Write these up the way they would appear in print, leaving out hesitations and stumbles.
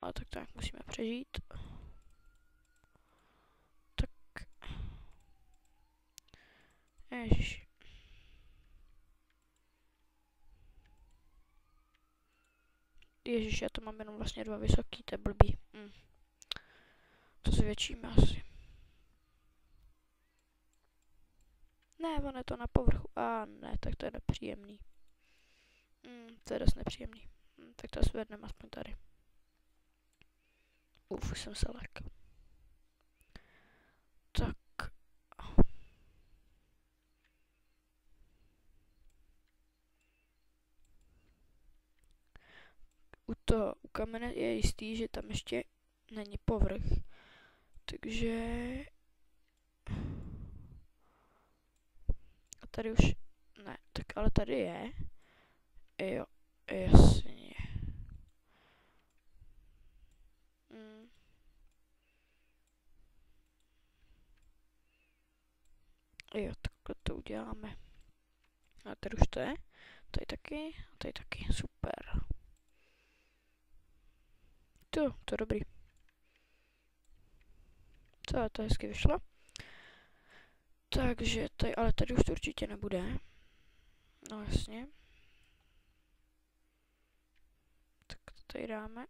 Ale tak to musíme přežít. Tak. Ježiš. Ježiš, já to mám jenom vlastně 2 vysoký, to je blbý. To zvětšíme asi. Ne, on je to na povrchu. A ne, tak to je nepříjemný. To je dost nepříjemný. Tak to zvedneme aspoň tady. Už jsem se lekl. Tak. U kamene je jistý, že tam ještě není povrch. Takže... A tady už... Ne, tak ale tady je. Jo, jasně. Jo, takhle to uděláme. A tady už to je. Tady taky, tady taky, super. To dobrý. To hezky vyšlo. Takže tady, ale tady už to určitě nebude. No jasně. Tak to tady dáme.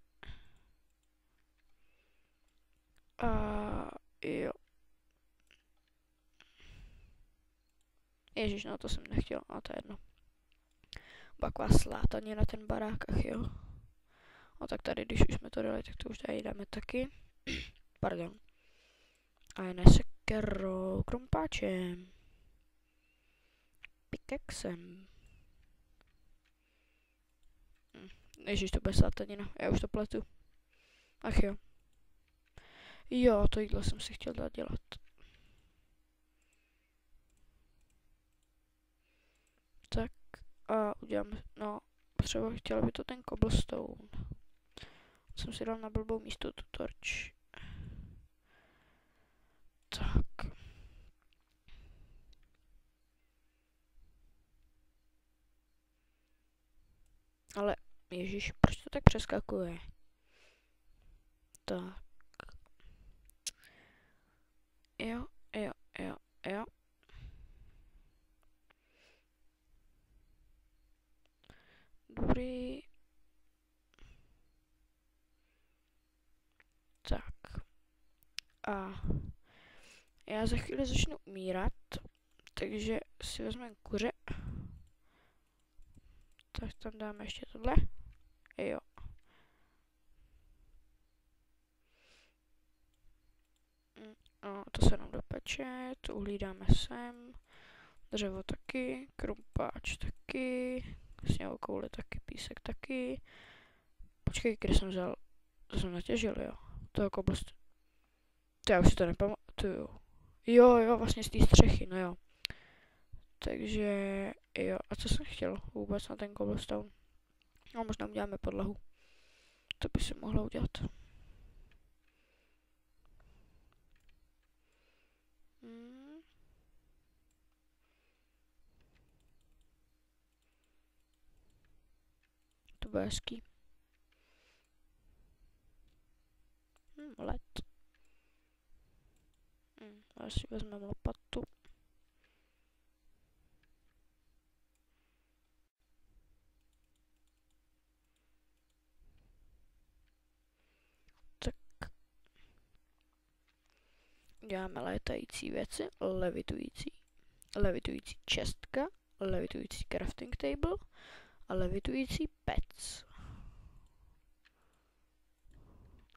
A jo. Ježiš, no to jsem nechtěl, no to je jedno. Taková slátaně na ten barák, ach jo. No tak tady, když už jsme to dali, tak to už tady dáme taky. Pardon. A je sekerou, krumpáčem. Pikaxem. Ježiš, to bude slátanina, já už to pletu. Ach jo. Jo, to jídlo jsem si chtěl dát dělat. Tak a uděláme, no, chtěla by to ten cobblestone. Jsem si dal na blbou místo tu torč. Tak. Ale, ježiš, proč to tak přeskakuje? Tak. Jo. Dobrý. Tak. A já za chvíli začnu umírat, takže si vezmeme kuře. Tak tam dáme ještě tohle. Jo. No, to se nám dopeče, to uhlí dáme sem. Dřevo taky, krumpáč taky, sněhovou kouli taky, písek taky. Počkej, kde jsem vzal, to jsem natěžil, jo. Toho koblst. To já už si to nepamatuju. Jo, vlastně z té střechy, no jo. Takže, jo, a co jsem chtěl vůbec na ten cobblestone? No, možná uděláme podlahu. To by se mohlo udělat. To bude hezký. Led. Já si vezmeme lopatu. Tak. Děláme létající věci, levitující čestka, levitující crafting table a levitující pec.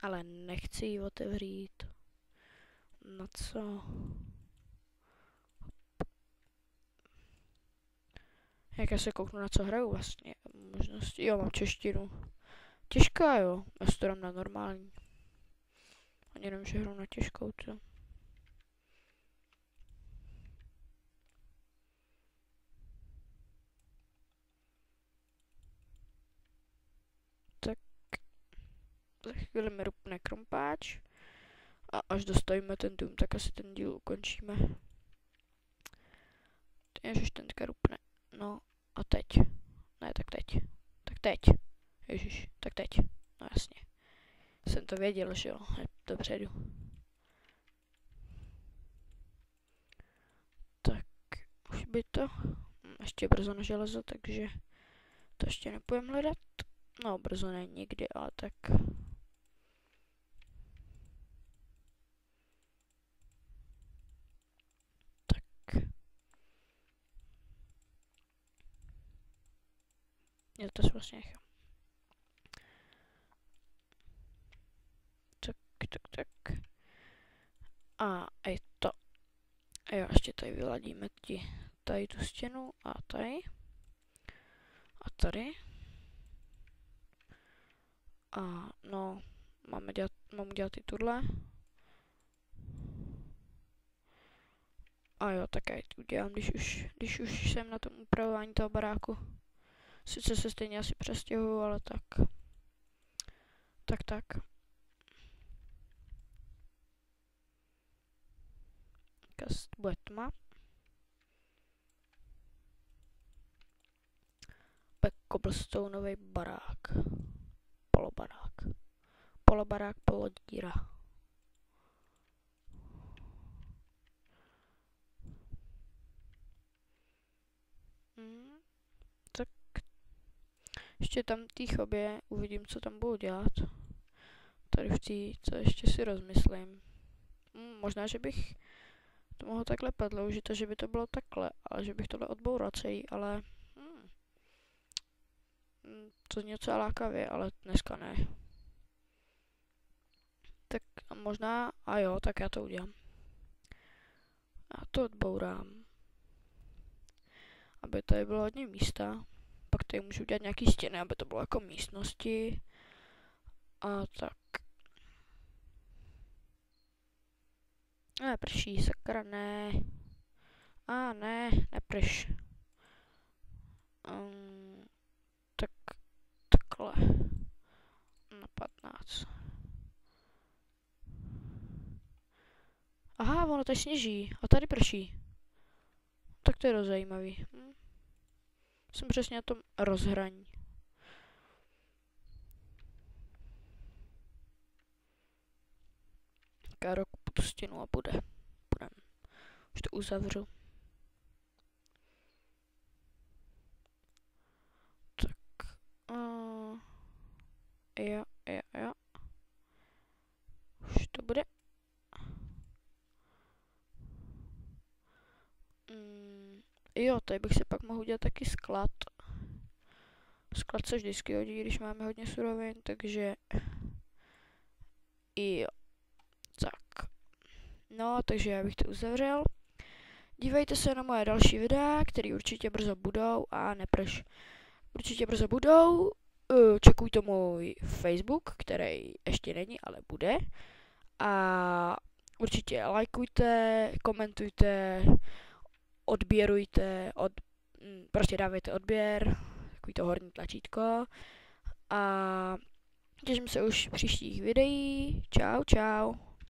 Ale nechci ji otevřít. Na co? Jak já se kouknu, na co hraju vlastně? Možnosti, jo, mám češtinu. Těžká, jo. Já si to dám na normální. Ani nevím, že hru na těžkou, co? Tak. Za chvíli mi rupne krumpáč. A až dostavíme ten dům, tak asi ten díl ukončíme. Ježiš, ten teďka rupne. No, a teď. Ne, tak teď. Tak teď. Ježiš, tak teď. No jasně. to věděl, že jo, dopředu. Tak, už by to. Ještě brzo na železo, takže to ještě nepůjdeme hledat. No, brzo ne nikdy, ale tak. Tak. Já to vlastně nechám. Tak. A je to. A jo, ještě tady vyladíme tady tu stěnu a tady. A tady. A no, mám dělat i tuhle. A jo, tak já to udělám, když už jsem na tom upravování toho baráku. Sice se stejně asi přestěhuju, ale tak. Tak. Bude tma. Cobblestoneový barák. Polobarák, polodíra. Tak. Ještě tam té chobě uvidím, co tam budu dělat. Tady v té, co ještě si rozmyslím. Možná, že bych to mohl takhle prodloužit a že by to bylo takhle, ale že bych tohle odboural celý, ale to zní docela lákavě, ale dneska ne. Tak a možná, a jo, tak já to udělám. Já to odbourám. Aby tady bylo hodně místa. Pak tady můžu udělat nějaký stěny, aby to bylo jako místnosti. A tak. Prší, sakra, ne. A ne, neprš. Tak, takhle. Na 15. Aha, ono tady sněží. A tady prší. Tak to je dost zajímavý. Jsem přesně na tom rozhraní. Já rok tu stěnu a budem. Už to uzavřu. Tak. Jo. Už to bude. Jo, tady bych se pak mohl udělat taky sklad. Sklad se vždycky hodí, když máme hodně surovin, takže jo. Tak. No, takže já bych to uzavřel. Dívejte se na moje další videa, které určitě brzo budou a neprš. Určitě brzo budou. Čekujte můj Facebook, který ještě není, ale bude. A určitě lajkujte, komentujte, odběrujte, prostě dávejte odběr, takový to horní tlačítko. A těším se už v příštích videích. Čau.